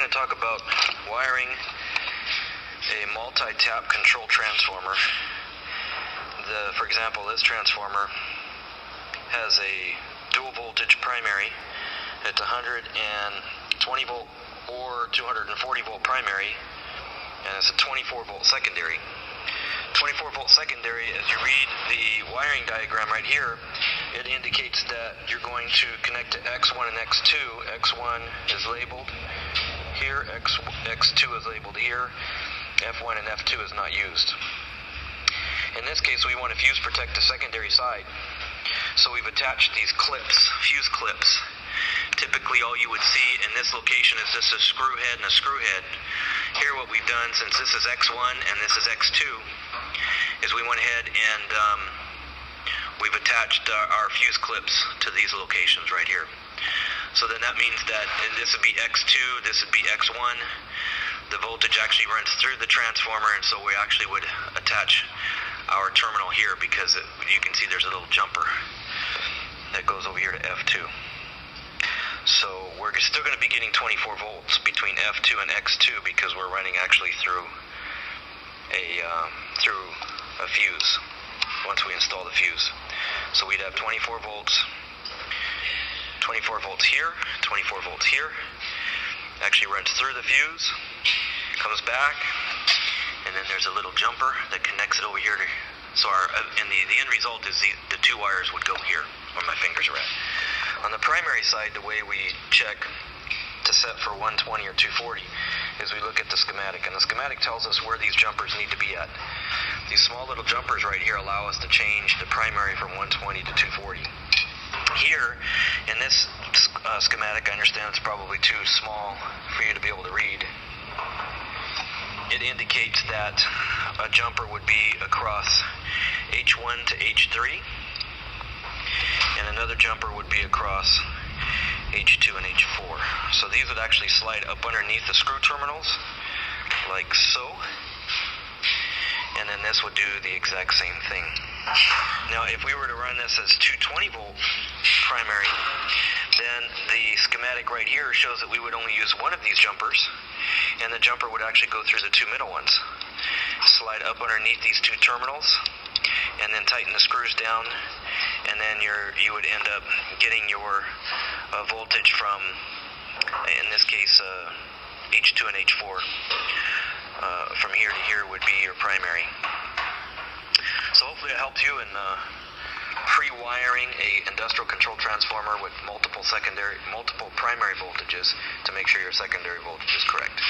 going to talk about wiring a multi-tap control transformer. For example, this transformer has a dual voltage primary. It's 120 volt or 240 volt primary, and it's a 24 volt secondary. 24 volt secondary, as you read the wiring diagram right here, it indicates that you're going to connect to X1 and X2. X1 is labeled here, X2 is labeled here, F1 and F2 is not used. In this case, we want to fuse protect the secondary side. So we've attached these clips, fuse clips. Typically all you would see in this location is just a screw head and a screw head. Here what we've done, since this is X1 and this is X2, is we went ahead and we've attached our fuse clips to these locations right here. So then that means that this would be X2, this would be X1. The voltage actually runs through the transformer, and so we actually would attach our terminal here because you can see there's a little jumper that goes over here to F2. So we're still going to be getting 24 volts between F2 and X2 because we're running actually through a fuse once we install the fuse. So we'd have 24 volts here, 24 volts here. Actually runs through the fuse, comes back, and then there's a little jumper that connects it over here to, so the end result is the two wires would go here where my fingers are at. On the primary side, the way we check to set for 120 or 240 is we look at the schematic, and the schematic tells us where these jumpers need to be at. These small little jumpers right here allow us to change the primary from 120 to 240. Here, in this schematic, I understand it's probably too small for you to be able to read. It indicates that a jumper would be across H1 to H3, and another jumper would be across H2 and H4. So these would actually slide up underneath the screw terminals, like so, and then this would do the exact same thing. Now, if we were to run this as 220 volt primary, then the schematic right here shows that we would only use one of these jumpers, and the jumper would actually go through the two middle ones, slide up underneath these two terminals, and then tighten the screws down, and then you would end up getting your voltage from, in this case, H2 and H4. From here to here would be your primary. So hopefully it helped you in pre-wiring a industrial control transformer with multiple primary voltages to make sure your secondary voltage is correct.